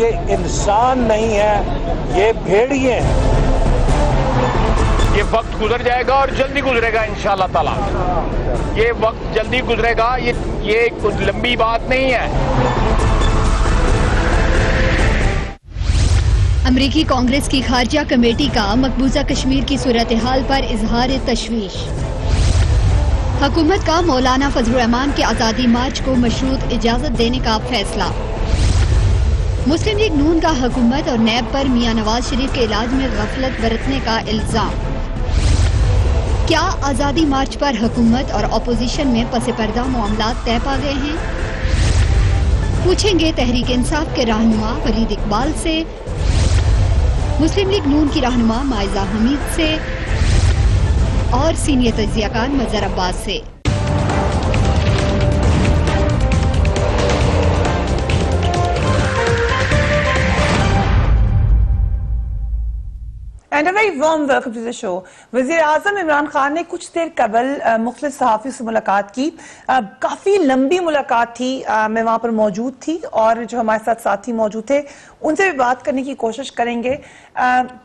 یہ انسان نہیں ہے، یہ بھیڑیے ہیں۔ یہ وقت گزر جائے گا اور جلدی گزرے گا انشاءاللہ تعالی۔ یہ وقت جلدی گزرے گا، یہ کچھ لمبی بات نہیں ہے۔ امریکی کانگریس کی خارجہ کمیٹی کا مقبوضہ کشمیر کی صورتحال پر اظہار تشویش۔ حکومت کا مولانا فضل الرحمان کے آزادی مارچ کو مشروط اجازت دینے کا فیصلہ۔ مسلم لیگ نون کا حکومت اور نیب پر میاں نواز شریف کے علاج میں غفلت برتنے کا الزام۔ کیا آزادی مارچ پر حکومت اور اپوزیشن میں پس پردہ معاملات طے پا گئے ہیں؟ پوچھیں گے تحریک انصاف کے رہنما ولید اقبال سے، مسلم لیگ نون کی رہنما مائزہ حمید سے اور سینئر تجزیہ کار مظہر عباس سے۔ And a very warm welcome to the show. وزیر اعظم عمران خان نے کچھ دیر قبل مختلف صحافیوں سے ملاقات کی، کافی لمبی ملاقات تھی، میں وہاں پر موجود تھی اور جو ہمارے ساتھ ساتھی موجود تھے ان سے بھی بات کرنے کی کوشش کریں گے۔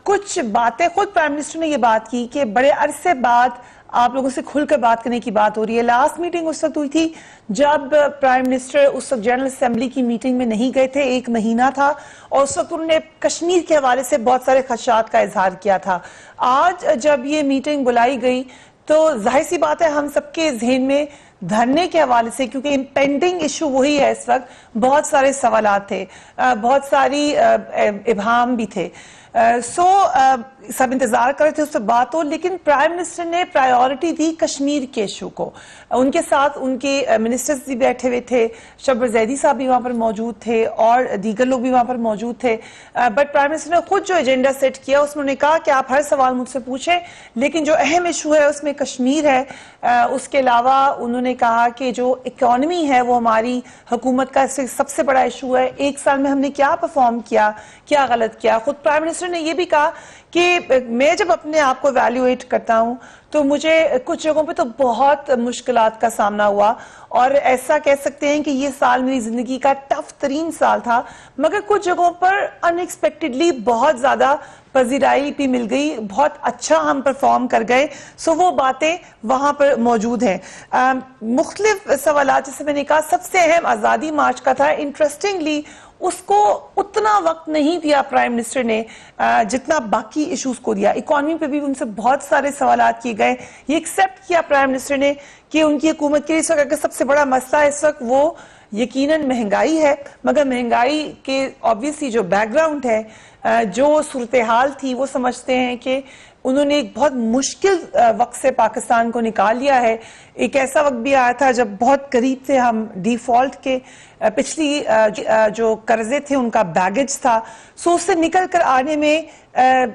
کچھ باتیں خود پرائم منسٹر نے یہ بات کی کہ بڑے عرصے بعد آپ لوگوں سے کھل کر بات کرنے کی بات ہو رہی ہے۔ لاسٹ میٹنگ اس وقت ہوئی تھی جب پرائم منسٹر اس وقت جنرل اسمبلی کی میٹنگ میں نہیں گئے تھے، 1 مہینہ تھا، اور اس وقت انہوں نے کشمیر کے حوالے سے بہت سارے خدشات کا اظہار کیا تھا۔ آج جب یہ میٹنگ بلائی گئی تو ظاہر سی بات ہے ہم سب کے ذہن میں دھرنے کے حوالے سے، کیونکہ امپینڈنگ ایشو وہی ہے اس وقت، بہت سارے سوالات تھے، بہت ساری ابہام بھی تھے۔ سب انتظار کر رہے تھے اس سے بات ہو، لیکن پرائم منسٹر نے پرائیورٹی دی کشمیر کے ایشو کو۔ ان کے ساتھ ان کے منسٹرز بھی بیٹھے ہوئے تھے، شبر زیدی صاحب بھی وہاں پر موجود تھے اور دیگر لوگ بھی وہاں پر موجود تھے، بٹ پرائم منسٹر نے خود جو ایجنڈا سیٹ کیا اس میں نے کہا کہ آپ ہر سوال مجھ سے پوچھیں، لیکن جو اہم ایشو ہے اس میں کشمیر ہے۔ اس کے علاوہ انہوں نے کہا کہ جو اکانومی ہے وہ ہماری حکومت کا سب سے بڑا ایشو ہے، 1 سال میں ہم نے کیا پرفارم کیا، کیا غلط کیا۔ خود پرائم منسٹر نے یہ بھی کہا کہ میں جب اپنے آپ کو ایویلویٹ کرتا ہوں تو مجھے کچھ جگہوں پہ تو بہت مشکلات کا سامنا ہوا، اور ایسا کہہ سکتے ہیں کہ یہ سال میری زندگی کا ٹف ترین سال تھا، مگر کچھ جگہوں پر ان ایکسپیکٹڈلی بہت زیادہ پذیرائی بھی مل گئی، بہت اچھا ہم پرفارم کر گئے۔ وہ باتیں وہاں پر موجود ہیں۔ مختلف سوالات جیسے میں نے کہا، سب سے اہم آزادی مارچ کا تھا۔ انٹرسٹنگلی اس کو اتنا وقت نہیں دیا پرائم منسٹر نے جتنا باقی ایشوز کو دیا۔ اکانومی پہ بھی ان سے بہت سارے سوالات کیے گئے۔ یہ ایکسیپٹ کیا پرائم منسٹر نے کہ ان کی حکومت کے اس وقت اگر سب سے بڑا مسئلہ اس وقت وہ یقیناً مہنگائی ہے، مگر مہنگائی کے obviously جو بیک گراؤنڈ ہے، جو صورتحال تھی، وہ سمجھتے ہیں کہ انہوں نے ایک بہت مشکل وقت سے پاکستان کو نکال لیا ہے۔ ایک ایسا وقت بھی آیا تھا جب بہت قریب تھے ہم ڈیفالٹ کے، پچھلی جو قرضے تھے ان کا بیگیج تھا، اس سے نکل کر آنے میں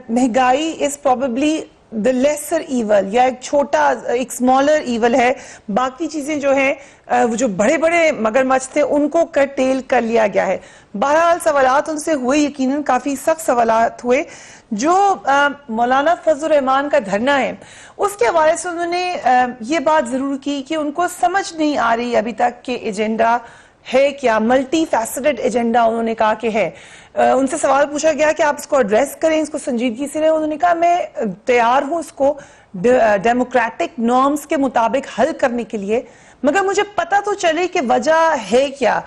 مہنگائی از پروبیبلی the lesser evil، یا ایک چھوٹا ایک smaller evil ہے۔ باقی چیزیں جو ہیں وہ جو بڑے بڑے مگرمچھ تھے ان کو کرٹیل کر لیا گیا ہے۔ بہرحال سوالات ان سے ہوئے، یقیناً کافی سخت سوالات ہوئے۔ جو مولانا فضل الرحمان کا دھرنا ہے اس کے حوالے سے انہوں نے یہ بات ضرور کی کہ ان کو سمجھ نہیں آ رہی ابھی تک کہ ایجنڈا ہے کیا، ملٹی فیسٹڈ ایجنڈا انہوں نے کہا کہ ہے۔ ان سے سوال پوچھا گیا کہ آپ اس کو ایڈریس کریں، اس کو سنجیدگی سے لیں۔ انہوں نے کہا میں تیار ہوں اس کو ڈیموکریٹک نارمز کے مطابق حل کرنے کے لیے، مگر مجھے پتہ تو چلے کہ وجہ ہے کیا۔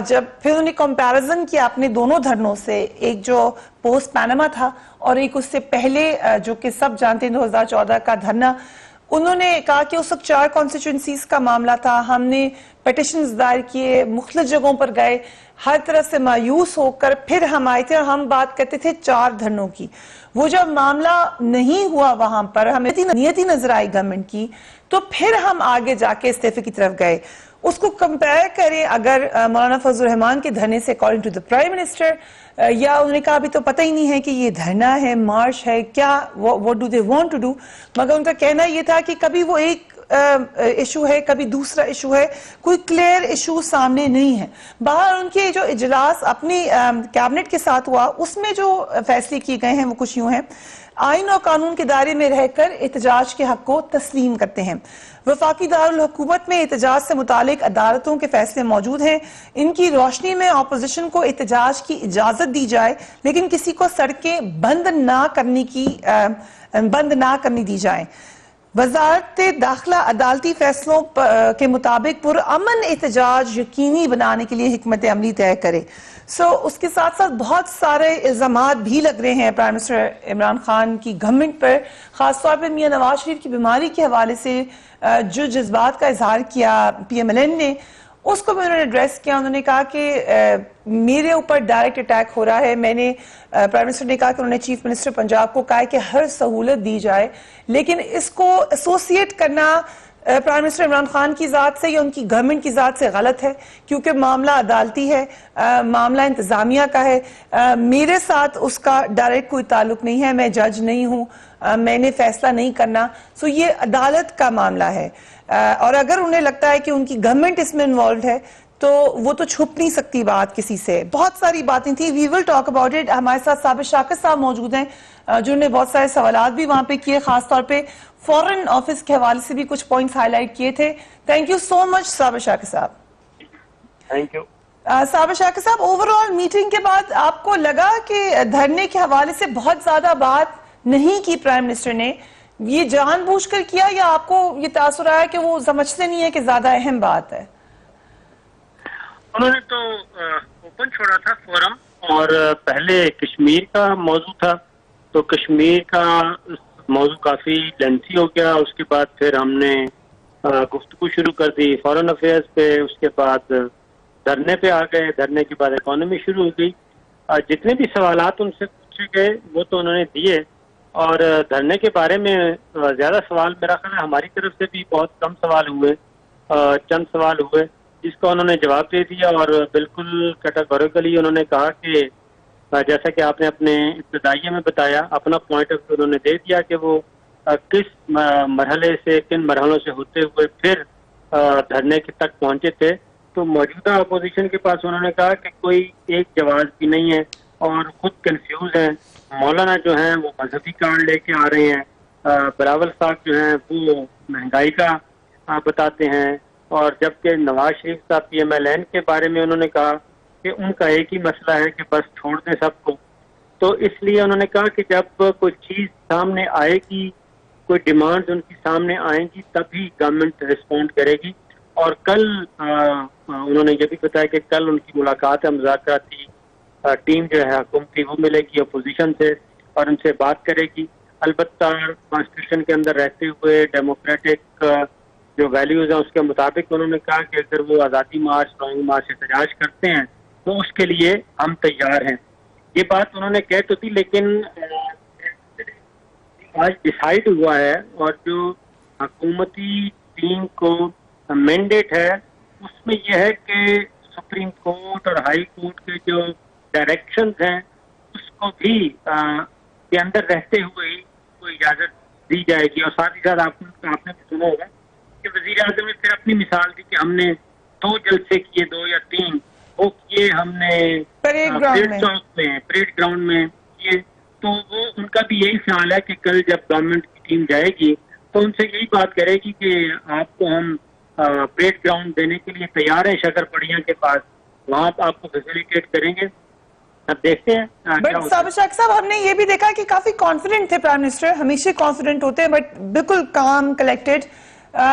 جب پھر انہوں نے کمپیریزن کیا اپنے دونوں دھرنوں سے، ایک جو پوسٹ پیناما تھا اور ایک اس سے پہلے جو کہ سب جانتے ہیں 2014 کا دھرنا، انہوں نے کہا کہ اس وقت 4 کانسٹیچوئنسیز کا معاملہ تھا، ہم نے پیٹیشنز دائر کیے، مختلف جگہوں پر گئے، ہر طرح سے مایوس ہو کر پھر ہم آئے تھے اور ہم بات کرتے تھے 4 دھرنوں کی۔ وہ جب معاملہ نہیں ہوا وہاں پر، ہمیں نیتی نظر آئی گورنمنٹ کی، تو پھر ہم آگے جا کے استعفے کی طرف گئے۔ اس کو کمپیئر کریں اگر مولانا فضل الرحمان کے دھرنے سے according to the prime minister, یا انہوں نے کہا ابھی تو پتہ ہی نہیں ہے کہ یہ دھرنا ہے، مارچ ہے، کیا what do they want to do، مگر ان کا کہنا یہ تھا کہ کبھی وہ ایک ایشو ہے, کبھی دوسرا ایشو ہے, کوئی کلیئر ایشو سامنے نہیں ہے. باہر ان کے جو اجلاس اپنی کیبنٹ کے ساتھ ہوا اس میں جو فیصلے کیے گئے ہیں وہ کچھ یوں ہیں: آئین اور قانون کے دائرے میں رہ کر احتجاج کے حق کو تسلیم کرتے ہیں. وفاقی دارالحکومت میں احتجاج سے متعلق عدالتوں کے فیصلے موجود ہیں. ان کی روشنی میں اپوزیشن کو احتجاج کی اجازت دی جائے, لیکن کسی کو سڑکیں بند نہ کرنی دی جائیں. وزارت داخلہ عدالتی فیصلوں کے مطابق پرامن احتجاج یقینی بنانے کے لیے حکمت عملی طے کرے. اس کے ساتھ ساتھ بہت سارے الزامات بھی لگ رہے ہیں پرائم منسٹر عمران خان کی گورنمنٹ پر, خاص طور پہ میاں نواز شریف کی بیماری کے حوالے سے جو جذبات کا اظہار کیا پی ایم ایل این نے, اس کو بھی انہوں نے ایڈریس کیا. انہوں نے کہا کہ میرے اوپر ڈائریکٹ اٹیک ہو رہا ہے. پرائم منسٹر نے کہا کہ انہوں نے چیف منسٹر پنجاب کو کہا کہ ہر سہولت دی جائے, لیکن اس کو ایسوسیٹ کرنا پرائم منسٹر عمران خان کی ذات سے یا ان کی گورنمنٹ کی ذات سے غلط ہے, کیونکہ معاملہ عدالتی ہے, معاملہ انتظامیہ کا ہے. میرے ساتھ اس کا ڈائریکٹ کوئی تعلق نہیں ہے, میں جج نہیں ہوں, میں نے فیصلہ نہیں کرنا. یہ عدالت کا معاملہ ہے, اور اگر انہیں لگتا ہے کہ ان کی گورنمنٹ اس میں انوالوڈ ہے تو وہ تو چھپ نہیں سکتی بات کسی سے. بہت ساری باتیں تھیں, وی ول ٹاک اباؤٹ اٹ. ہمارے ساتھ صابر شاکر صاحب موجود ہیں جنہوں نے بہت سارے سوالات بھی وہاں پہ کیے, خاص طور پہ فورن آفس کے حوالے سے بھی کچھ پوائنٹس ہائی لائٹ کیے تھے. تھینک یو سو مچ صابر شاکر صاحب. Thank you. صابر شاکر صاحب, اوور آل میٹنگ کے بعد آپ کو لگا کہ دھرنے کے حوالے سے بہت زیادہ بات نہیں کی پرائم منسٹر نے, یہ جان بوجھ کر کیا, یا آپ کو یہ تاثر آیا کہ وہ سمجھتے نہیں ہے کہ زیادہ اہم بات ہے؟ انہوں نے تو اوپن چھوڑا تھا فورم, اور پہلے کشمیر کا موضوع تھا, تو کشمیر کا موضوع کافی لینتھی ہو گیا. اس کے بعد پھر ہم نے گفتگو شروع کر دی فورن افیئرز پہ, اس کے بعد دھرنے پہ آ گئے, دھرنے کے بعد اکانومی شروع ہو گئی. جتنے بھی سوالات ان سے پوچھے گئے وہ تو انہوں نے دیے, اور دھرنے کے بارے میں زیادہ سوال میرا خیال ہے ہماری طرف سے بھی بہت کم سوال ہوئے, چند سوال ہوئے جس کو انہوں نے جواب دے دیا, اور بالکل کیٹاگوریکلی انہوں نے کہا کہ جیسا کہ آپ نے اپنے ابتدائیے میں بتایا, اپنا پوائنٹ آف ویو انہوں نے دے دیا کہ وہ کس مرحلے سے, کن مرحلوں سے ہوتے ہوئے پھر دھرنے تک پہنچے تھے. تو موجودہ اپوزیشن کے پاس انہوں نے کہا کہ کوئی ایک جواز بھی نہیں ہے, اور خود کنفیوز ہیں. مولانا جو ہیں وہ مذہبی کارڈ لے کے آ رہے ہیں, بلاول صاحب جو ہیں وہ مہنگائی کا بتاتے ہیں, اور جبکہ نواز شریف صاحب پی ایم ایل این کے بارے میں انہوں نے کہا کہ ان کا ایک ہی مسئلہ ہے کہ بس چھوڑ دیں سب کو. تو اس لیے انہوں نے کہا کہ جب کوئی چیز سامنے آئے گی, کوئی ڈیمانڈز ان کی سامنے آئیں گی, تبھی گورنمنٹ رسپونڈ کرے گی. اور کل انہوں نے یہ بھی بتایا کہ کل ان کی ملاقات ہے, مذاکراتی ٹیم جو ہے حکومتی وہ ملے گی اپوزیشن سے اور ان سے بات کرے گی. البتہ کانسٹیٹیوشن کے اندر رہتے ہوئے ڈیموکریٹک جو ویلیوز ہیں اس کے مطابق انہوں نے کہا کہ اگر وہ آزادی مارچ, ڈرائنگ مارچ احتجاج کرتے ہیں تو اس کے لیے ہم تیار ہیں. یہ بات انہوں نے کہہ تو تھی, لیکن آج ڈیسائیڈ ہوا ہے, اور جو حکومتی ٹیم کو مینڈیٹ ہے اس میں یہ ہے کہ سپریم کورٹ اور ہائی کورٹ کے جو ڈائریکشنز ہیں اس کو بھی کے اندر رہتے ہوئے ہی کوئی اجازت دی جائے گی. اور ساتھ ہی ساتھ آپ نے بھی سنا ہوگا کہ وزیر اعظم نے پھر اپنی مثال دی کہ ہم نے 2 جلسے کیے, 2 یا 3 وہ کیے ہم نے پریڈ چوک میں, پریڈ گراؤنڈ میں کیے. تو وہ ان کا بھی یہی خیال ہے کہ کل جب گورنمنٹ کی ٹیم جائے گی تو ان سے یہی بات کرے گی کہ آپ کو ہم پریڈ گراؤنڈ دینے کے لیے تیار ہیں شکر پڑیاں کے پاس, وہاں آپ کو فیسیلیٹیٹ کریں گے. اب دیکھتے ہیں. بٹ صابر شاکر صاحب, ہم نے یہ بھی دیکھا کہ کافی کانفیڈنٹ تھے پرائم منسٹر, ہمیشہ کانفیڈنٹ ہوتے ہیں, بٹ بالکل کام کلیکٹڈ.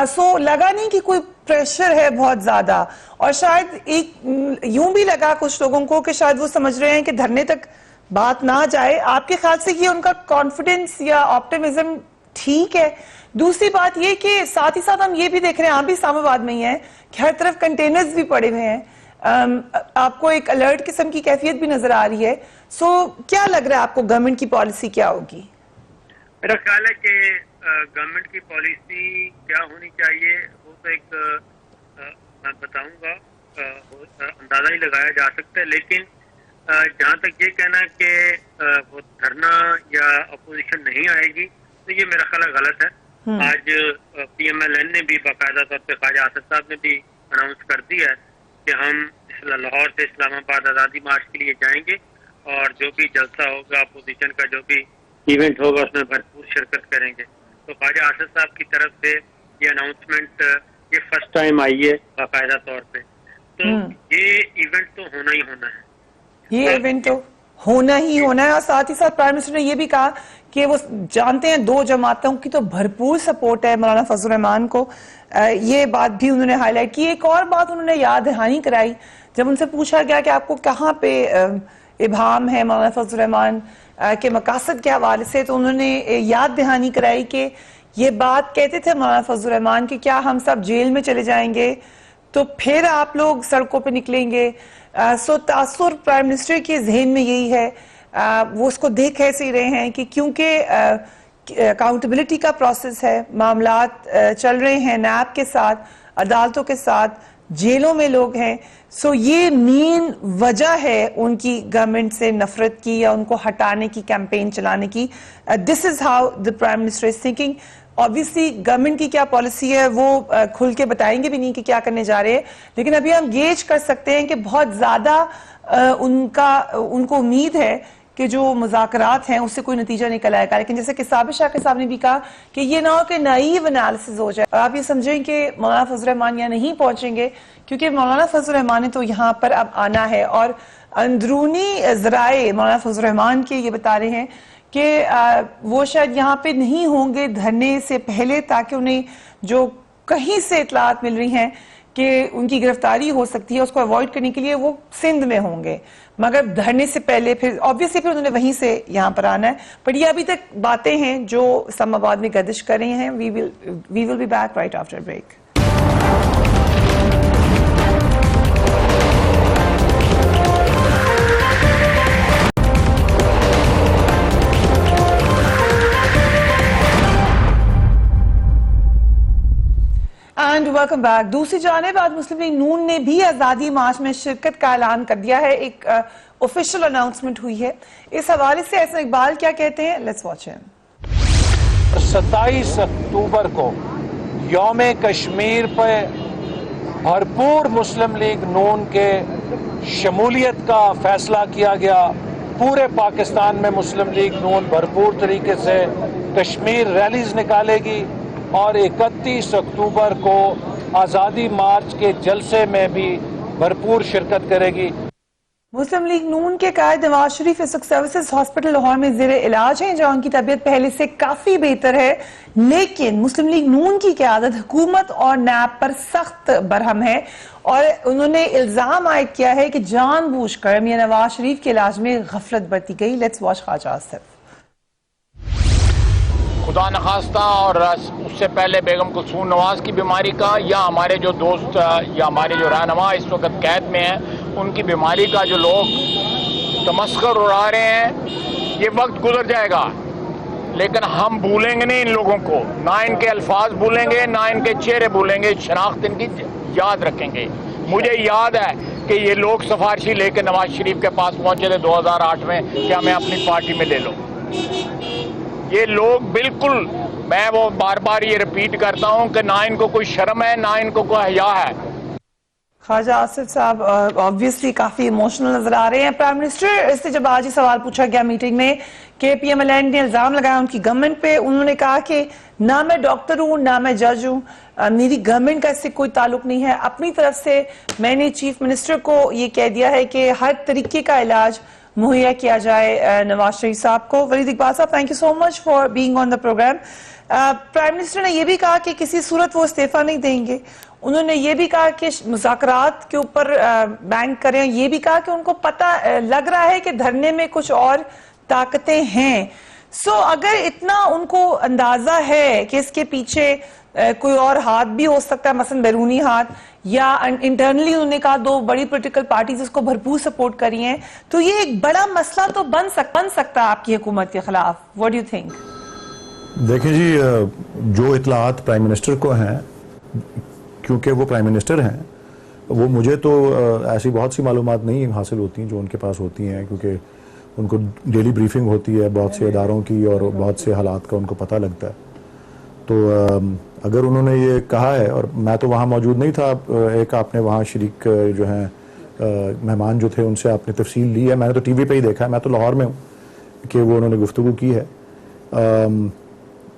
سو لگا نہیں کہ کوئی پریشر ہے بہت زیادہ, اور شاید ایک یوں بھی لگا کچھ لوگوں کو کہ شاید وہ سمجھ رہے ہیں کہ دھرنے تک بات نہ جائے. آپ کے خیال سے یہ ان کا کانفیڈنس یا آپٹیمزم ٹھیک ہے؟ دوسری بات یہ کہ ساتھ ہی ساتھ ہم یہ بھی دیکھ رہے ہیں, آپ بھی اسلام آباد میں ہی ہیں, کہ ہر طرف کنٹینرز بھی پڑے ہوئے ہیں, آپ کو ایک الرٹ قسم کی کیفیت بھی نظر آ رہی ہے. سو کیا لگ رہا ہے آپ کو گورنمنٹ کی پالیسی کیا ہوگی؟ میرا خیال ہے کہ گورنمنٹ کی پالیسی کیا ہونی چاہیے وہ تو ایک میں بتاؤں گا, اندازہ ہی لگایا جا سکتا ہے. لیکن جہاں تک یہ کہنا کہ وہ دھرنا یا اپوزیشن نہیں آئے گی تو یہ میرا خیال غلط ہے. آج PMLN نے بھی باقاعدہ طور پہ خواجہ آصف صاحب نے بھی اناؤنس کر دیا ہے کہ ہم لاہور سے اسلام آباد آزادی مارچ کے لیے جائیں گے اور جو بھی جلسہ ہوگا اپوزیشن کا جو بھی ایونٹ ہوگا اس میں بھرپور شرکت کریں گے. تو خواجہ آصف صاحب کی طرف سے یہ اناؤنسمنٹ یہ فرسٹ ٹائم آئی ہے باقاعدہ طور پہ. تو یہ ایونٹ تو ہونا ہی ہونا ہے, یہ ایونٹ تو ہونا ہی ہونا ہے. اور ساتھ ہی ساتھ پرائم منسٹر نے یہ بھی کہا کہ وہ جانتے ہیں دو جماعتوں کی تو بھرپور سپورٹ ہے مولانا فضل الرحمان کو. یہ بات بھی انہوں نے ہائی لائٹ کی. ایک اور بات انہوں نے یاد دہانی کرائی جب ان سے پوچھا گیا کہ آپ کو کہاں پہ ابہام ہے مولانا فضل الرحمان کے مقاصد کے حوالے سے, تو انہوں نے یاد دہانی کرائی کہ یہ بات کہتے تھے مولانا فضل الرحمان کہ کیا ہم سب جیل میں چلے جائیں گے تو پھر آپ لوگ سڑکوں پہ نکلیں گے. سو تاثر پرائم منسٹر کے ذہن میں یہی ہے, وہ اس کو دیکھ ایسے ہی رہے ہیں کہ کیونکہ اکاؤنٹیبلٹی کا پروسیس ہے, معاملات چل رہے ہیں نیب کے ساتھ, عدالتوں کے ساتھ, جیلوں میں لوگ ہیں, سو یہ مین وجہ ہے ان کی گورنمنٹ سے نفرت کی یا ان کو ہٹانے کی کیمپین چلانے کی. This is how the prime minister is thinking. obviously government کی کیا پالیسی ہے وہ کھل کے بتائیں گے بھی نہیں کہ کیا کرنے جا رہے ہیں, لیکن ابھی ہم گیج کر سکتے ہیں کہ بہت زیادہ ان کو امید ہے کہ جو مذاکرات ہیں اس سے کوئی نتیجہ نکل آئے گا. لیکن جیسے کہ صابر شاکر صاحب نے بھی کہا کہ یہ نہ ہو کہ نائیو انالیسز ہو جائے. آپ یہ سمجھیں کہ مولانا فضل الرحمان یہاں نہیں پہنچیں گے کیونکہ مولانا فضل الرحمان نے تو یہاں پر اب آنا ہے, اور اندرونی ذرائع مولانا فضل الرحمان کے یہ بتا رہے ہیں کہ وہ شاید یہاں پہ نہیں ہوں گے دھرنے سے پہلے, تاکہ انہیں جو کہیں سے اطلاعات مل رہی ہیں کہ ان کی گرفتاری ہو سکتی ہے اس کو اوائڈ کرنے کے لیے وہ سندھ میں ہوں گے, مگر دھرنے سے پہلے پھر obviously پھر انہوں نے وہیں سے یہاں پر آنا ہے. پر یہ ابھی تک باتیں ہیں جو اسلام آباد میں گردش کر رہی ہیں. we will be back right after a break. And welcome back. دوسری جانب آج مسلم لیگ نون نے بھی آزادی مارچ میں شرکت کا اعلان کر دیا ہے. ایک آفیشیل اناؤنسمنٹ ہوئی ہے. اس حوالے سے احسن اقبال کیا کہتے ہیں, لیٹس واچ ہم. 27 اکتوبر کو یوم کشمیر پہ بھرپور مسلم لیگ نون کے شمولیت کا فیصلہ کیا گیا. پورے پاکستان میں مسلم لیگ نون بھرپور طریقے سے کشمیر ریلیز نکالے گی اور 31 اکتوبر کو آزادی مارچ کے جلسے میں بھی بھرپور شرکت کرے گی. مسلم لیگ نون کے قائد نواز شریف اس وقت سروسز ہاسپٹل لاہور میں زیر علاج ہیں, جہاں ان کی طبیعت پہلے سے کافی بہتر ہے, لیکن مسلم لیگ نون کی قیادت حکومت اور نیب پر سخت برہم ہے اور انہوں نے الزام عائد کیا ہے کہ جان بوجھ کر میاں نواز شریف کے علاج میں غفلت برتی گئی. لیٹس واچ خواجہ آصف. خدا نخواستہ اور اس سے پہلے بیگم کلثوم نواز کی بیماری کا یا ہمارے جو دوست یا ہمارے جو رہنما اس وقت قید میں ہیں ان کی بیماری کا جو لوگ تمسخر اڑا رہے ہیں, یہ وقت گزر جائے گا لیکن ہم بھولیں گے نہیں ان لوگوں کو, نہ ان کے الفاظ بھولیں گے نہ ان کے چہرے بھولیں گے, شناخت ان کی یاد رکھیں گے. مجھے یاد ہے کہ یہ لوگ سفارشی لے کے نواز شریف کے پاس پہنچے تھے 2008 میں کہ ہمیں اپنی پارٹی میں لے لو. یہ لوگ بالکل, میں وہ بار بار یہ ریپیٹ کرتا ہوں کہ نہ ان کو کوئی شرم ہے نہ ان کو کوئی حیا ہے. خواجہ آصف صاحب obviously کافی ایموشنل نظر آ رہے ہیں. پرائم منسٹر سے جب آج یہ سوال پوچھا گیا میٹنگ میں کہ PMLN نے الزام لگایا ان کی گورنمنٹ پہ, انہوں نے کہا کہ نہ میں ڈاکٹر ہوں نہ میں جج ہوں, میری گورنمنٹ کا اس سے کوئی تعلق نہیں ہے. اپنی طرف سے میں نے چیف منسٹر کو یہ کہہ دیا ہے کہ ہر طریقے کا علاج مہیا کیا جائے نواز شریف صاحب کو. Waleed Iqbal sahab, thank you so much for being on the program. Prime minister نے یہ بھی کہا کہ کسی صورت وہ استعفیٰ نہیں دیں گے. انہوں نے یہ بھی کہا کہ مذاکرات کے اوپر بینک کریں, یہ بھی کہا کہ ان کو پتہ لگ رہا ہے کہ دھرنے میں کچھ اور طاقتیں ہیں. سو اگر اتنا ان کو اندازہ ہے کہ اس کے پیچھے کوئی اور ہاتھ بھی ہو سکتا ہے, مثلا بیرونی ہاتھ, یا انٹرنلی انہوں نے کہا دو بڑی پولیٹیکل پارٹیز اس کو بھرپور سپورٹ کری ہیں, تو یہ ایک بڑا مسئلہ تو بن سکتا ہے آپ کی حکومت کے خلاف. What do you think? دیکھیں جی, جو اطلاعات پرائم منسٹر کو ہیں, کیونکہ وہ پرائم منسٹر ہیں, وہ مجھے تو ایسی بہت سی معلومات نہیں حاصل ہوتی ہیں جو ان کے پاس ہوتی ہیں, کیونکہ ان کو ڈیلی بریفنگ ہوتی ہے بہت سے اداروں کی اور بہت سے حالات کا ان کو پتہ لگتا ہے. تو اگر انہوں نے یہ کہا ہے, اور میں تو وہاں موجود نہیں تھا, ایک آپ نے وہاں شریک جو ہیں مہمان جو تھے ان سے آپ نے تفصیل لی ہے, میں نے تو ٹی وی پہ ہی دیکھا ہے, میں تو لاہور میں ہوں, کہ وہ انہوں نے گفتگو کی ہے.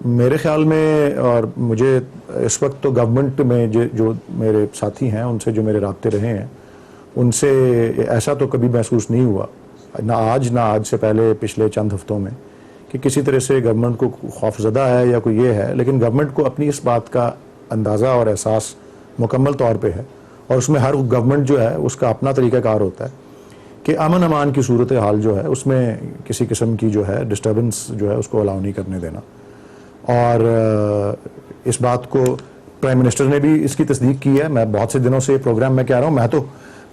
میرے خیال میں, اور مجھے اس وقت تو گورنمنٹ میں جو میرے ساتھی ہیں ان سے جو میرے رابطے رہے ہیں, ان سے ایسا تو کبھی محسوس نہیں ہوا, نہ آج سے پہلے پچھلے چند ہفتوں میں, کہ کسی طرح سے گورنمنٹ کو خوف زدہ ہے یا کوئی یہ ہے. لیکن گورنمنٹ کو اپنی اس بات کا اندازہ اور احساس مکمل طور پہ ہے, اور اس میں ہر گورنمنٹ جو ہے اس کا اپنا طریقہ کار ہوتا ہے کہ امن امان کی صورت حال جو ہے اس میں کسی قسم کی جو ہے ڈسٹربنس جو ہے اس کو الاؤ نہیں کرنے دینا. اور اس بات کو پرائم منسٹر نے بھی اس کی تصدیق کی ہے. میں بہت سے دنوں سے پروگرام میں کہہ رہا ہوں, میں تو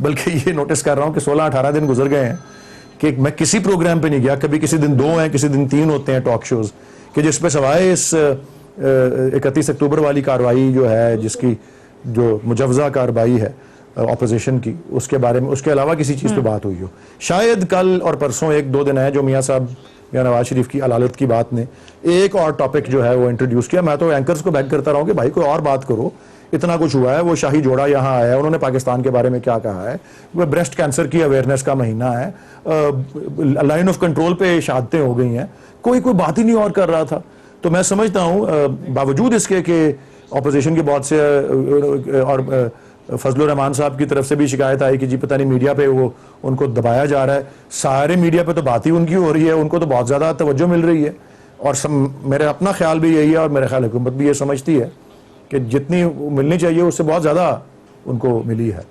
بلکہ یہ نوٹس کر رہا ہوں کہ 16-18 دن گزر گئے ہیں کہ میں کسی پروگرام پہ نہیں گیا. کبھی کسی دن 2 ہیں, کسی دن 3 ہوتے ہیں ٹاک شوز, کہ جس پہ سوائے اس 31 اکتوبر والی کارروائی جو ہے, جس کی جو مجوزہ کارروائی ہے اپوزیشن کی, اس کے بارے میں, اس کے علاوہ کسی چیز پہ بات ہوئی ہو. شاید کل اور پرسوں 1-2 دن ہے جو میاں نواز شریف کی علالت کی بات نے ایک اور ٹاپک جو ہے وہ انٹروڈیوس کیا. میں تو اینکرز کو بیک کرتا رہا ہوں کہ بھائی کوئی اور بات کرو, اتنا کچھ ہوا ہے. وہ شاہی جوڑا یہاں آیا ہے, انہوں نے پاکستان کے بارے میں کیا کہا ہے, وہ بریسٹ کینسر کی اویئرنیس کا مہینہ ہے, لائن آف کنٹرول پہ شہادتیں ہو گئی ہیں, کوئی بات ہی نہیں اور کر رہا تھا. تو میں سمجھتا ہوں باوجود اس کے کہ اپوزیشن کے بہت سے, اور فضل الرحمان صاحب کی طرف سے بھی شکایت آئی کہ جی پتہ نہیں میڈیا پہ وہ ان کو دبایا جا رہا ہے. سارے میڈیا پہ تو بات ہی ان کی ہو رہی ہے, ان کو تو بہت زیادہ توجہ مل رہی ہے, اور میرے اپنا خیال بھی یہی ہے, اور میرے خیال حکومت بھی یہ سمجھتی ہے کہ جتنی ملنی چاہیے اس سے بہت زیادہ ان کو ملی ہے.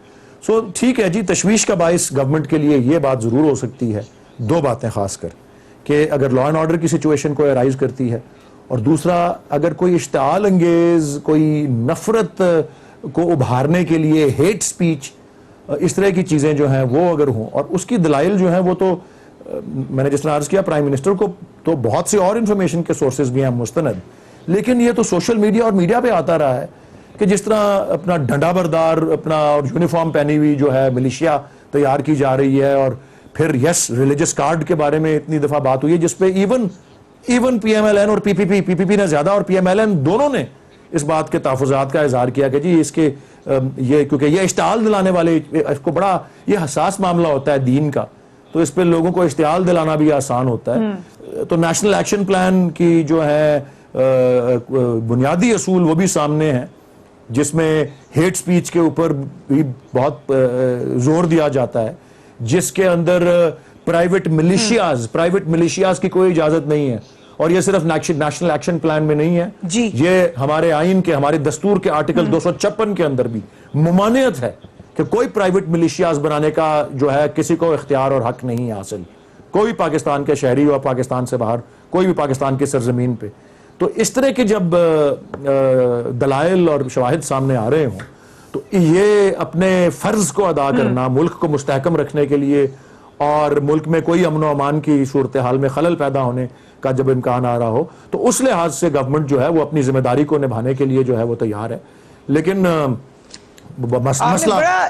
سو ٹھیک ہے جی, تشویش کا باعث گورنمنٹ کے لیے یہ بات ضرور ہو سکتی ہے, 2 باتیں خاص کر, کہ اگر لا اینڈ آرڈر کی سچویشن کو ارائز کرتی ہے, اور دوسرا اگر کوئی اشتعال انگیز, کوئی نفرت کو ابھارنے کے لیے ہیٹ سپیچ, اس طرح کی چیزیں جو ہیں وہ اگر ہوں, اور اس کی دلائل جو ہیں وہ تو میں نے جس طرح عرض کیا, پرائم منسٹر کو تو بہت سی اور انفارمیشن کے سورسز بھی ہیں مستند, لیکن یہ تو سوشل میڈیا اور میڈیا پہ آتا رہا ہے کہ جس طرح اپنا ڈنڈا بردار اپنا اور یونیفارم پہنی ہوئی جو ہے ملیشیا تیار کی جا رہی ہے, اور پھر یس ریلیجس کارڈ کے بارے میں اتنی دفعہ بات ہوئی ہے, جس پہ even P M L N اور پی پی پی نے زیادہ, اور پی ایم ایل این دونوں نے اس بات کے تحفظات کا اظہار کیا کہ جی اس کے یہ, کیونکہ یہ اشتعال دلانے والے, اس کو بڑا یہ حساس معاملہ ہوتا ہے دین کا, تو اس پہ لوگوں کو اشتعال دلانا بھی آسان ہوتا ہے. تو نیشنل ایکشن پلان کی جو ہے بنیادی اصول وہ بھی سامنے ہیں, جس میں ہیٹ سپیچ کے اوپر بھی بہت زور دیا جاتا ہے, جس کے اندر پرائیویٹ ملیشیاز کی کوئی اجازت نہیں ہے. اور یہ صرف نیشنل ایکشن پلان میں نہیں ہے جی, یہ ہمارے آئین کے, ہمارے دستور کے آرٹیکل 256 کے اندر بھی ممانعت ہے کہ کوئی پرائیویٹ ملیشیاز بنانے کا جو ہے کسی کو اختیار اور حق نہیں حاصل, کوئی پاکستان کے شہری اور پاکستان سے باہر کوئی بھی پاکستان کی سرزمین پہ. تو اس طرح کے جب دلائل اور شواہد سامنے آ رہے ہوں, تو یہ اپنے فرض کو ادا کرنا, ملک کو مستحکم رکھنے کے لیے, اور ملک میں کوئی امن و امان کی صورتحال میں خلل پیدا ہونے کا جب امکان آ رہا ہو, تو اس لحاظ سے گورنمنٹ جو ہے وہ اپنی ذمہ داری کو نبھانے کے لیے جو ہے وہ تیار ہے. لیکن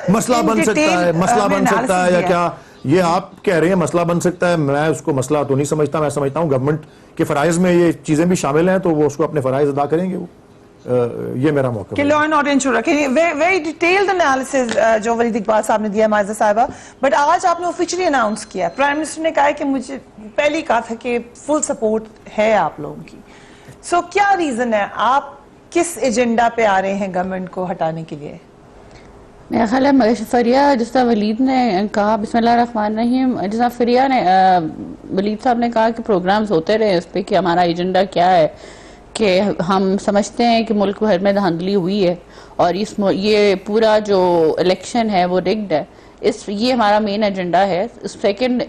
مسئلہ بن سکتا ہے یا کیا, یہ آپ کہہ رہے ہیں مسئلہ بن سکتا ہے, میں اس کو مسئلہ تو نہیں سمجھتا. میں سمجھتا ہوں گورنمنٹ کے فرائض میں یہ چیزیں بھی شامل ہیں, تو وہ اس کو اپنے فرائض ادا کریں گے. وہ یہ میرا موقع کہ لا اینڈ آرڈر انشور رکھیں. ویری ڈیٹیلڈ انالیسز جو ولید اقبال صاحب نے دیا معزہ صاحبہ, بٹ آج آپ نے آفیشلی اناؤنس کیا, پرائم منسٹر نے کہا کہ مجھے پہلی کہا تھا کہ فل سپورٹ ہے آپ لوگوں کی. سو کیا ریزن ہے, آپ کس ایجنڈا پہ آ رہے ہیں گورنمنٹ کو ہٹانے کے لیے؟ میرا خیال ہے فریہ, جس طرح ولید نے کہا, بسم اللہ الرحمن الرحیم, جس طرح فریہ نے, ولید صاحب نے کہا کہ پروگرامز ہوتے رہے اس پہ کہ ہمارا ایجنڈا کیا ہے, کہ ہم سمجھتے ہیں کہ ملک بھر میں دھاندلی ہوئی ہے, اور یہ پورا جو الیکشن ہے وہ رگڈ ہے, یہ ہمارا مین ایجنڈا ہے. سیکنڈ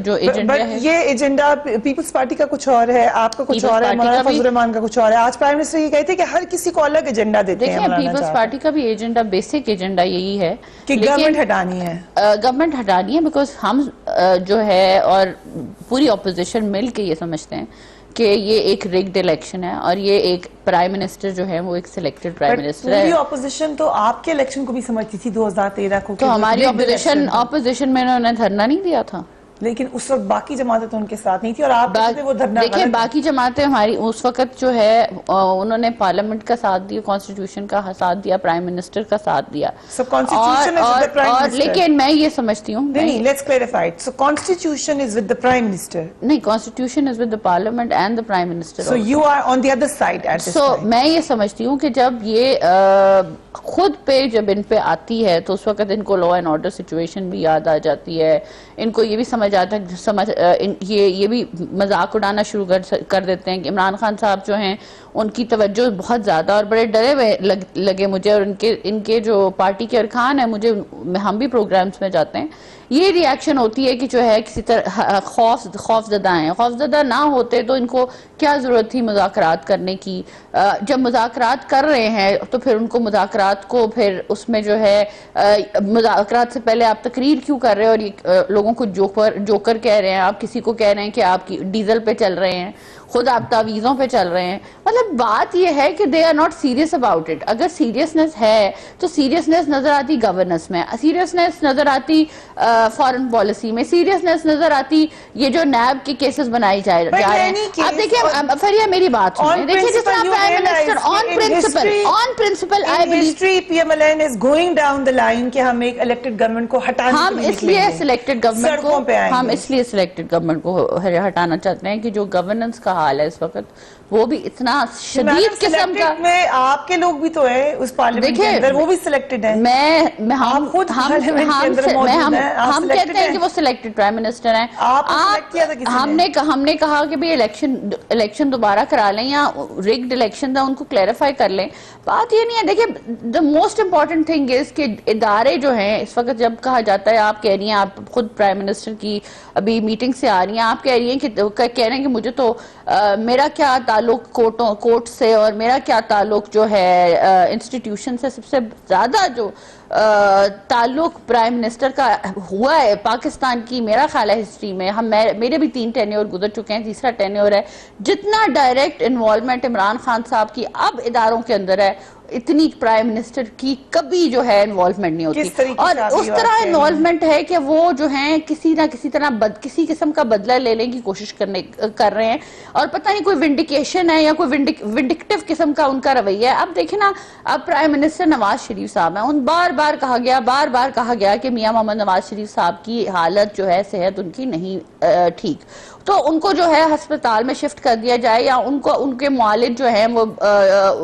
جو ایجنڈا ہے, یہ ایجنڈا پیپلز پارٹی کا کچھ اور ہے, آپ کا کچھ اور ہے, مولانا فضل الرحمان کا کچھ اور ہے. آج پرائم منسٹر یہ کہتے ہیں کہ ہر کسی کو الگ ایجنڈا دیتے ہیں. دیکھیں پیپلز پارٹی کا بھی ایجنڈا, بیسک ایجنڈا یہی ہے کہ گورنمنٹ ہٹانی ہے. گورنمنٹ ہٹانی ہے, بیکاز ہم جو ہے اور پوری اپوزیشن مل کے یہ سمجھتے ہیں کہ یہ ایک ریگڈ الیکشن ہے, اور یہ ایک پرائم منسٹر جو ہے وہ ایک سلیکٹڈ پرائم منسٹر ہے. پوری اپوزیشن تو آپ کے الیکشن کو بھی سمجھتی تھی 2013 کو, تو ہماری اپوزیشن میں انہوں نے دھرنا نہیں دیا تھا. لیکن اس وقت باقی جماعتیں تو ان کے ساتھ نہیں تھی اور آپ کہتے وہ دھرنا دیکھیں باقی جماعتیں ہماری اس وقت جو ہے انہوں نے پارلیمنٹ کا ساتھ دیا, کانسٹیٹیوشن کا ساتھ دیا, پرائم منسٹر کا ساتھ دیا. So constitution is with the prime اور minister. لیکن میں یہ سمجھتی ہوں نہیں, let's clarify it. So constitution is with the prime minister. نہیں, constitution is with the parliament and the prime minister. So you are on the other side at this time. میں یہ سمجھتی ہوں کہ جب یہ خود پہ جب ان پہ آتی ہے تو اس وقت ان کو لا اینڈ آرڈر سچویشن بھی یاد آ جاتی ہے, ان کو یہ بھی سمجھ آتا ہے, یہ بھی مذاق اڑانا شروع کر دیتے ہیں کہ عمران خان صاحب جو ہیں ان کی توجہ بہت زیادہ اور بڑے ڈرے ہوئے لگے مجھے, اور ان کے جو پارٹی کے ارکان ہیں مجھے, ہم بھی پروگرامز میں جاتے ہیں, یہ ری ایکشن ہوتی ہے کہ جو ہے کسی طرح خوف زدہ ہیں. خوف زدہ نہ ہوتے تو ان کو کیا ضرورت تھی مذاکرات کرنے کی. جب مذاکرات کر رہے ہیں تو پھر ان کو مذاکرات کو پھر اس میں جو ہے مذاکرات سے پہلے آپ تقریر کیوں کر رہے ہیں اور یہ لوگوں کو جوکر کہہ رہے ہیں, آپ کسی کو کہہ رہے ہیں کہ آپ کی ڈیزل پہ چل رہے ہیں, خود آپ تعویذوں پہ چل رہے ہیں. مطلب بات یہ ہے کہ they are not serious about it. اگر سیریسنس ہے تو سیریسنس نظر آتی گورننس میں, سیریسنس نظر آتی فارن پالیسی میں, سیریسنس نظر آتی یہ جو نیب کے کیسز بنائی جا رہے ہیں. اب دیکھیں فریہ میری بات سنیں, دیکھیں جس طرح prime minister on principle in history PMLN is going down the line کہ ہم ایک elected government کو ہٹانے ہم اس لیے سلیکٹڈ گورنمنٹ کو ہٹانا چاہتے ہیں کہ جو گورننس کا حال ہے اس وقت وہ بھی اتنا شدید قسم کا. میں آپ کے لوگ بھی تو ہیں اس پارلیمنٹ کے اندر, وہ بھی سلیکٹڈ ہیں. ہم کہتے ہیں کہ وہ سلیکٹڈ پرائم منسٹر ہیں. ہم نے کہا کہ بھی الیکشن دوبارہ کرا لیں یا ریگڈ الیکشن تھا ان کو کلیریفائی کر لیں. بات یہ نہیں ہے, دیکھیں the most important thing is کہ ادارے جو ہیں اس وقت جب کہا جاتا ہے, آپ کہہ رہی ہیں, آپ خود پرائم منسٹر کی ابھی میٹنگ سے آ رہی ہیں, آپ کہہ رہی ہیں کہ مجھے تو میرا کیا تعلق کورٹ سے اور میرا کیا تعلق جو ہے انسٹیٹیوشن سے. سب سے زیادہ جو تعلق پرائم منسٹر کا ہوا ہے پاکستان کی میرا خیال ہے ہسٹری میں, میرے بھی 3 ٹینیور گزر چکے ہیں, تیسرا ٹینیور ہے, جتنا ڈائریکٹ انوالومنٹ عمران خان صاحب کی اب اداروں کے اندر ہے اتنی پرائم منسٹر کی کبھی جو ہے انوالومنٹ نہیں ہوتی. اور اس طرح انوالومنٹ ہے کہ وہ جو ہیں کسی نہ کسی طرح کسی قسم کا بدلہ لینے کی کوشش کر رہے ہیں, اور پتہ نہیں کوئی ونڈیکیشن ہے یا کوئی ونڈکٹیو قسم کا ان کا رویہ ہے. اب دیکھیں نا, اب پرائم منسٹر نواز شریف صاحب ہیں, ان بار بار کہا گیا کہ میاں محمد نواز شریف صاحب کی حالت جو ہے صحت ان کی نہیں ٹھیک, تو ان کو جو ہے ہسپتال میں شفٹ کر دیا جائے یا ان کے معالج جو ہیں وہ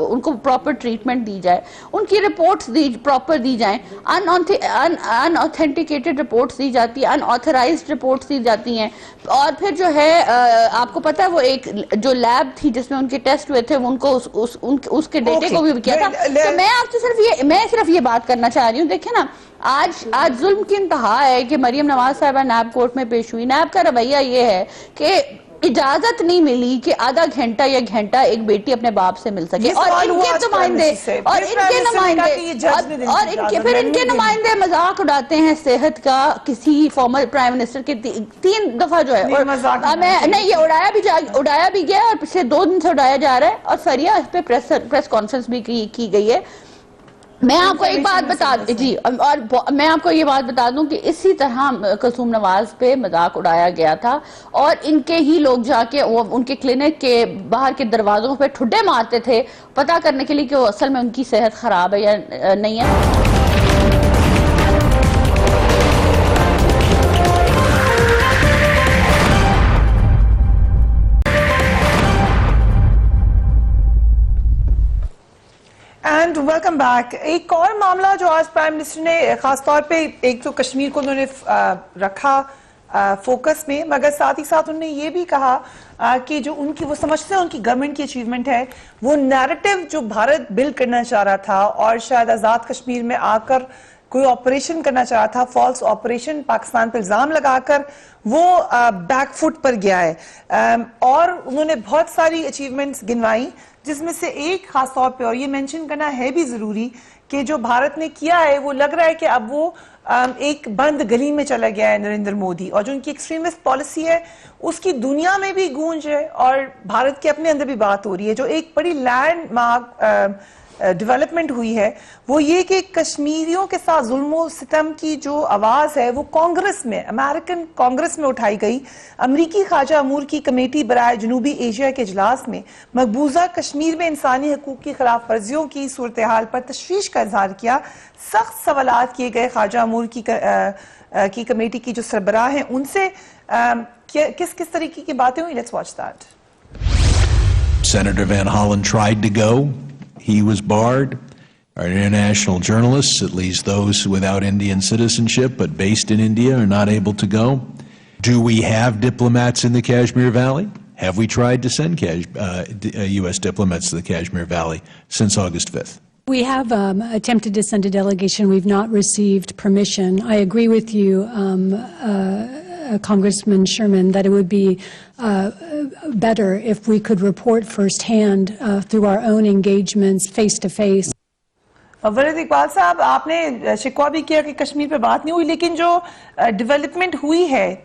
ان کو پراپر ٹریٹمنٹ دی جائے, ان کی رپورٹس پراپر دی جائیں. ان آتھینٹیکیٹڈ رپورٹس دی جاتی ہیں, ان آتھرائزڈ رپورٹس دی جاتی ہیں. اور پھر جو ہے آپ کو پتا ہے وہ ایک جو لیب تھی جس میں ان کے ٹیسٹ ہوئے تھے, ان کو اس کے ڈیٹے کو بھی کیا تھا. تو میں آپ سے صرف یہ بات کرنا چاہ رہی ہوں, دیکھیں نا آج ظلم کی انتہا ہے کہ مریم نواز صاحبہ نیب کورٹ میں پیش ہوئی. نیب کا رویہ یہ ہے کہ اجازت نہیں ملی کہ آدھا گھنٹہ یا گھنٹہ ایک بیٹی اپنے باپ سے مل سکے, اور ان کے نمائندے مذاق اڑاتے ہیں صحت کا. کسی فارمر پرائم منسٹر کے 3 دفعہ جو ہے نہیں, یہ اڑایا بھی گیا اور پچھلے 2 دن سے اڑایا جا رہا ہے, اور فریہ اس پہ پریس کانفرنس بھی کی گئی ہے. میں آپ کو ایک بات بتا میں آپ کو یہ بات بتا دوں کہ اسی طرح کلثوم نواز پہ مذاق اڑایا گیا تھا, اور ان کے ہی لوگ جا کے ان کے کلینک کے باہر کے دروازوں پہ ٹھڈے مارتے تھے پتا کرنے کے لیے کہ وہ اصل میں ان کی صحت خراب ہے یا نہیں ہے. And welcome back. ایک اور معاملہ جو آج پرائم منسٹر نے خاص طور پہ ایک تو کشمیر کو انہوں نے رکھا فوکس میں, مگر ساتھ ہی ساتھ انہوں نے یہ بھی کہا کہ جو ان کی وہ سمجھتے ہیں ان کی گورنمنٹ کی اچیومنٹ ہے, وہ نیریٹو جو بھارت بلڈ کرنا چاہ رہا تھا اور شاید آزاد کشمیر میں آ کر کوئی آپریشن کرنا چاہ رہا تھا, فالس آپریشن پاکستان پر الزام لگا کر, وہ بیک فٹ پر گیا ہے. اور انہوں نے بہت ساری اچیومنٹس گنوائی, جس میں سے ایک خاص طور پہ, اور یہ مینشن کرنا ہے بھی ضروری, کہ جو بھارت نے کیا ہے وہ لگ رہا ہے کہ اب وہ ایک بند گلی میں چلا گیا ہے نریندر مودی, اور جو ان کی ایکسٹریمسٹ پالیسی ہے اس کی دنیا میں بھی گونج ہے اور بھارت کے اپنے اندر بھی بات ہو رہی ہے. جو ایک بڑی لینڈ مارک ڈیولپمنٹ ہوئی ہے وہ یہ کہ کشمیریوں کے ساتھ ظلم و ستم کی جو آواز ہے وہ کانگریس میں، امریکن کانگریس میں اٹھائی گئی. امریکی خواجہ امور کی کمیٹی برائے جنوبی ایشیا کے اجلاس میں مقبوضہ کشمیر میں انسانی حقوق کی خلاف ورزیوں کی صورتحال پر تشویش کا اظہار کیا. سخت سوالات کیے گئے خواجہ امور کی کمیٹی کی جو سربراہ ہیں ان سے. کس طریقے کی باتیں ہوئی؟ Let's watch that. Senator Van Hollen tried to go. He was barred. Our international journalists, at least those without Indian citizenship but based in India, are not able to go. Do we have diplomats in the Kashmir Valley? Have we tried to send U.S. diplomats to the Kashmir Valley since August 5th? We have attempted to send a delegation. We've not received permission. I agree with you, Congressman Sherman, that it would be better if we could report firsthand through our own engagements face to face. ولید اقبال صاحب، آپ نے شکوہ بھی کیا کہ کشمیر پہ بات نہیں ہوئی، لیکن جو ڈیولپمنٹ ہوئی ہے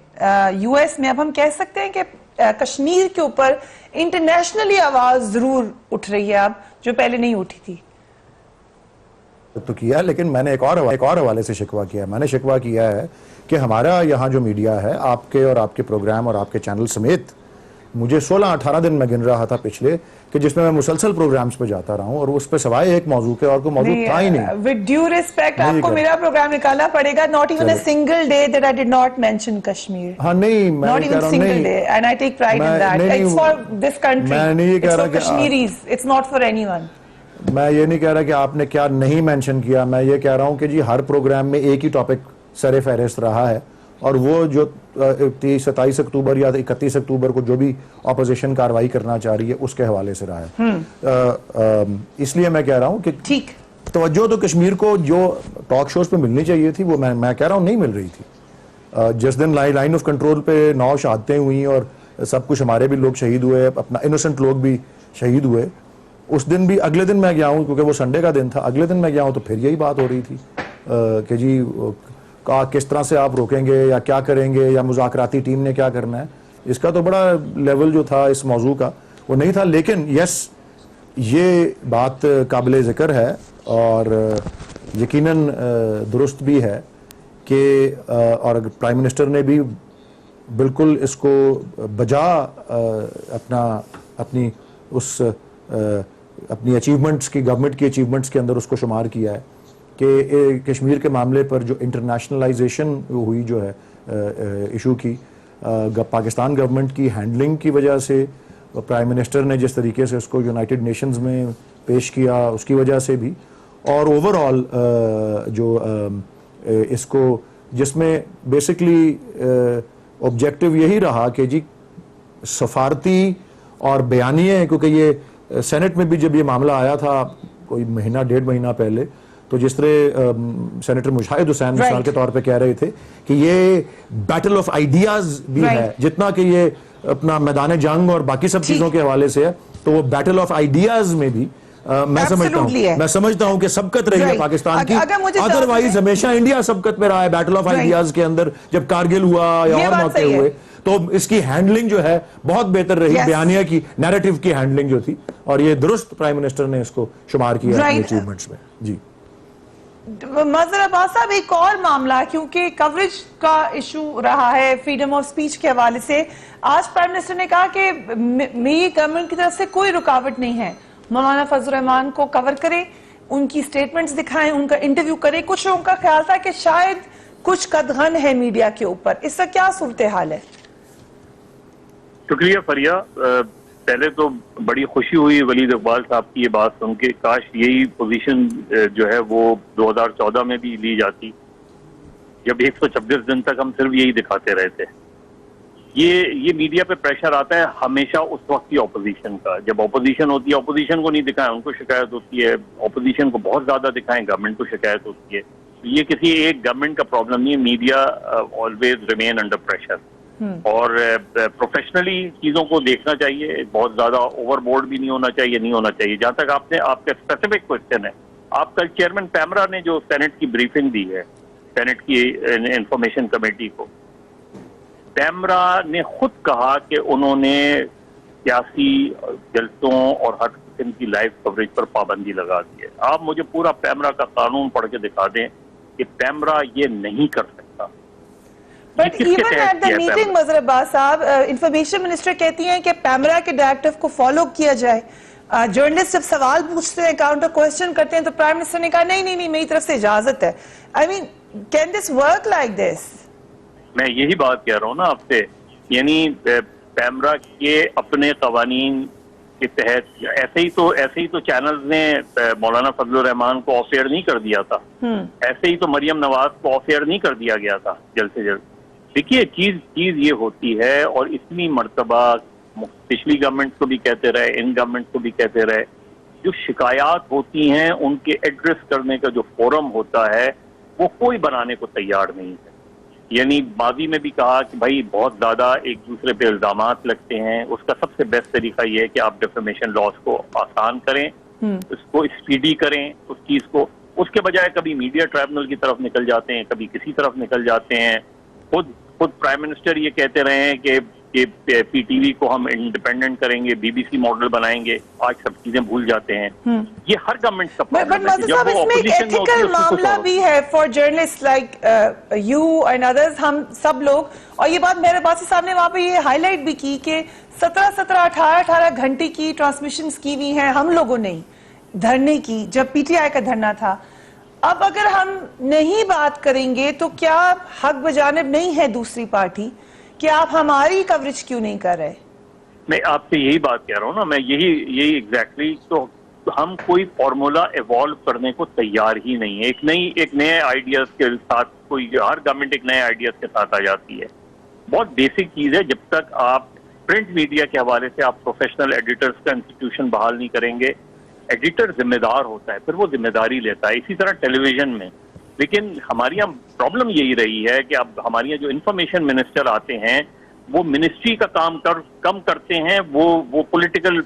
یو ایس میں، اب ہم کہہ سکتے ہیں کہ کشمیر کے اوپر انٹرنیشنلی آواز ضرور اٹھ رہی ہے اب، جو پہلے نہیں اٹھی تھی. تو کیا، لیکن میں نے ایک اور حوالے سے شکوہ کیا ہے. میں نے شکوہ کیا ہے کہ ہمارا یہاں جو میڈیا ہے، آپ کے اور آپ کے پروگرام اور آپ کے چینل سمیت، مجھے 16-18 دن میں گن رہا تھا پچھلے، کہ جس میں مسلسل پروگرامز پہ جاتا رہا ہوں اور اس پہ سوائے ایک موضوع کے اور کوئی موضوع تھا ہی نہیں. With due respect، آپ کو میرا پروگرام نکالنا پڑے گا. Not even a single day that I did not mention Kashmir. ہاں نہیں، میں Not even single day, and I take pride in that. It's for this country. It's for Kashmiris. It's not for anyone. میں یہ نہیں کہہ رہا کہ آپ نے کیا نہیں مینشن کیا، میں یہ کہہ رہا ہوں کہ جی ہر پروگرام میں ایک ہی ٹاپک سر فہرست رہا ہے، اور وہ جو 27 اکتوبر یا 31 اکتوبر کو جو بھی اپوزیشن کارروائی کرنا چاہ رہی ہے اس کے حوالے سے رہا ہے. اس لیے میں کہہ رہا ہوں کہ ٹھیک توجہ تو کشمیر کو جو ٹاک شوز پہ ملنی چاہیے تھی وہ میں کہہ رہا ہوں نہیں مل رہی تھی. جس دن لائن آف کنٹرول پہ 9 شہادتیں ہوئیں اور سب کچھ، ہمارے بھی لوگ شہید ہوئے، اپنا انوسنٹ لوگ بھی شہید ہوئے، اس دن بھی اگلے دن میں گیا ہوں کیونکہ وہ سنڈے کا دن تھا، اگلے دن میں گیا ہوں تو پھر یہی بات ہو رہی تھی کہ جی کس طرح سے آپ روکیں گے یا کیا کریں گے یا مذاکراتی ٹیم نے کیا کرنا ہے. اس کا تو بڑا لیول جو تھا اس موضوع کا وہ نہیں تھا. لیکن یس، یہ بات قابل ذکر ہے اور یقیناً درست بھی ہے کہ اور پرائم منسٹر نے بھی بالکل اس کو بجا اپنی اچیومنٹس کی، گورنمنٹ کی اچیومنٹس کے اندر اس کو شمار کیا ہے کہ کشمیر کے معاملے پر جو انٹرنیشنلائزیشن ہوئی جو ہے ایشو کی، پاکستان گورنمنٹ کی ہینڈلنگ کی وجہ سے، پرائم منسٹر نے جس طریقے سے اس کو یونائٹڈ نیشنز میں پیش کیا اس کی وجہ سے بھی، اور اوور آل جو اس کو جس میں بیسکلی آبجیکٹو یہی رہا کہ جی سفارتی اور بیانیے، کیونکہ یہ سینٹ میں بھی جب یہ معاملہ آیا تھا کوئی مہینہ 1.5 مہینہ پہلے، تو جس طرح سینیٹر مشاہد حسین مثال کے طور پہ کہہ رہے تھے کہ یہ بیٹل آف آئیڈیاز بھی ہے، جتنا کہ یہ اپنا میدان جنگ اور باقی سب چیزوں کے حوالے سے ہے، تو وہ بیٹل آف آئیڈیاز میں بھی میں سمجھتا ہوں کہ سبقت رہی ہے پاکستان کی. ادروائز ہمیشہ انڈیا سبقت میں رہا ہے بیٹل آف آئیڈیاز کے اندر، جب کارگل ہوا یا اور موقع ہوئے تو اس کی ہینڈلنگ جو ہے بہت بہتر رہی، بیانیہ کی، نیریٹو کی ہینڈلنگ جو تھی، اور یہ درست پرائم منسٹر نے اس کو شمار کیا اپنی اچیومنٹس میں. جی مظہر عباس صاحب، ایک اور معاملہ کیونکہ کوریج کا ایشو رہا ہے فریڈم آف سپیچ کے حوالے سے، آج پرائم منسٹر نے کہا کہ میری گورنمنٹ کی طرف سے کوئی رکاوٹ نہیں ہے، مولانا فضل الرحمان کو کور کریں، ان کی سٹیٹمنٹس دکھائیں، ان کا انٹرویو کریں. کچھ لوگوں کا خیال تھا کہ شاید کچھ قدغن ہے میڈیا کے اوپر، اس کا کیا صورتحال ہے؟ شکریہ فریہ. پہلے تو بڑی خوشی ہوئی ولید اقبال صاحب کی یہ بات سن کے، کاش یہی پوزیشن جو ہے وہ 2014 میں بھی لی جاتی، جب 126 دن تک ہم صرف یہی دکھاتے رہے تھے. یہ میڈیا پہ پریشر آتا ہے ہمیشہ اس وقت کی اپوزیشن کا. جب اپوزیشن ہوتی ہے، اپوزیشن کو نہیں دکھائیں ان کو شکایت ہوتی ہے، اپوزیشن کو بہت زیادہ دکھائیں گورنمنٹ کو شکایت ہوتی ہے. یہ کسی ایک گورنمنٹ کا پرابلم نہیں ہے، media always remain under pressure, اور پروفیشنلی چیزوں کو دیکھنا چاہیے، بہت زیادہ اوور بورڈ بھی نہیں ہونا چاہیے. جہاں تک آپ کا اسپیسیفک کوشچن ہے، آپ کل چیئرمین پیمرا نے جو سینٹ کی بریفنگ دی ہے، سینٹ کی انفارمیشن کمیٹی کو، پیمرا نے خود کہا کہ انہوں نے سیاسی جلسوں اور ہر قسم کی لائیو کوریج پر پابندی لگا دی ہے. آپ مجھے پورا پیمرا کا قانون پڑھ کے دکھا دیں کہ پیمرا یہ نہیں کر سکتا. But even at the meeting Mazhar Abbas sahab information minister کہتی ہیں کہ پیمرا کے ڈائریکٹو کو فالو کیا جائے. جرنلسٹ جب سوال پوچھتے ہیں کاؤنٹر کوسچن کرتے ہیں تو پرائم منسٹر نے کہا نہیں میری طرف سے اجازت ہے. I mean can this work like this? میں یہی بات کہہ رہا ہوں نا آپ سے, یعنی پیمرا کے اپنے قوانین کے تحت ایسے ہی تو چینلز نے مولانا فضل الرحمان کو آف ایئر نہیں کر دیا تھا, ایسے ہی تو مریم نواز کو آف ایئر نہیں کر دیا گیا تھا جلد سے جلد. دیکھیے چیز یہ ہوتی ہے, اور اتنی مرتبہ پچھلی گورنمنٹ کو بھی کہتے رہے, ان گورنمنٹ کو بھی کہتے رہے, جو شکایات ہوتی ہیں ان کے ایڈریس کرنے کا جو فورم ہوتا ہے وہ کوئی بنانے کو تیار نہیں ہے. یعنی ماضی میں بھی کہا کہ بھائی بہت زیادہ ایک دوسرے پہ الزامات لگتے ہیں, اس کا سب سے بیسٹ طریقہ یہ ہے کہ آپ ڈیفیمیشن لاس کو آسان کریں, اس کو اسپیڈی کریں اس چیز کو, اس کے بجائے کبھی میڈیا ٹرائبونل کی طرف نکل جاتے ہیں, کبھی کسی طرف نکل جاتے ہیں. خود پرائم منسٹر یہ کہتے رہے ہیں کہ پی ٹی وی کو ہم انڈیپینڈنٹ کریں گے, بی بی سی ماڈل بنائیں گے, آج سب چیزیں بھول جاتے ہیں. یہ ہر گورنمنٹ کا پرابلم ہے. جب وہ اپوزیشن میں ہوتی ہے معاملہ بھی ہے for journalist like you and others, ہم سب لوگ, اور یہ بات میرے باسی صاحب نے وہاں پہ یہ ہائی لائٹ بھی کی کہ 18 گھنٹے کی ٹرانسمیشنز کی ہوئی ہیں ہم لوگوں نے دھرنے کی, جب پی ٹی آئی کا دھرنا تھا. اب اگر ہم نہیں بات کریں گے تو کیا حق بجانب نہیں ہے دوسری پارٹی کہ آپ ہماری کوریج کیوں نہیں کر رہے؟ میں آپ سے یہی بات کہہ رہا ہوں نا, میں یہی ایگزیکٹلی. تو ہم کوئی فارمولا ایوالو کرنے کو تیار ہی نہیں ہے. ایک نئے آئیڈیاز کے ساتھ کوئی ہر گورنمنٹ ایک نئے آئیڈیاز کے ساتھ آ جاتی ہے. بہت بیسک چیز ہے, جب تک آپ پرنٹ میڈیا کے حوالے سے آپ پروفیشنل ایڈیٹرز کا انسٹیٹیوشن بحال نہیں کریں گے. ایڈیٹر ذمہ دار ہوتا ہے, پھر وہ ذمہ داری لیتا ہے. اسی طرح ٹیلی ویژن میں. لیکن ہماری یہاں پرابلم یہی رہی ہے کہ اب ہماری یہاں جو انفارمیشن منسٹر آتے ہیں وہ منسٹری کا کام کم کرتے ہیں, وہ پولیٹیکل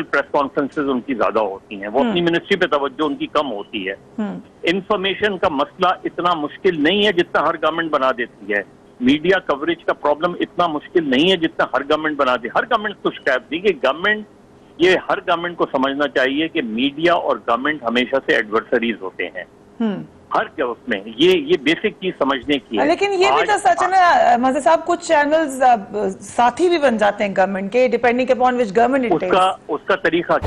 پریس کانفرنسز ان کی زیادہ ہوتی ہیں, وہ اپنی منسٹری پہ توجہ ان کی کم ہوتی ہے. انفارمیشن کا مسئلہ اتنا مشکل نہیں ہے جتنا ہر گورنمنٹ بنا دیتی ہے. میڈیا کوریج کا پرابلم اتنا مشکل نہیں ہے جتنا ہر گورنمنٹ بنا دی. ہر گورنمنٹ کو شکایت دی کہ ہر گورنمنٹ کو سمجھنا چاہیے کہ میڈیا اور گورنمنٹ ہمیشہ سے ایڈورسریز ہوتے ہیں ہر اس میں. یہ بیسک چیز سمجھنے کی ہے. لیکن یہ بھی تو سچ ہے نا مظہر صاحب, کچھ چینلز ساتھی بھی بن جاتے ہیں گورنمنٹ کے, ڈیپینڈنگ اپون وچ گورنمنٹ اس کا طریقہ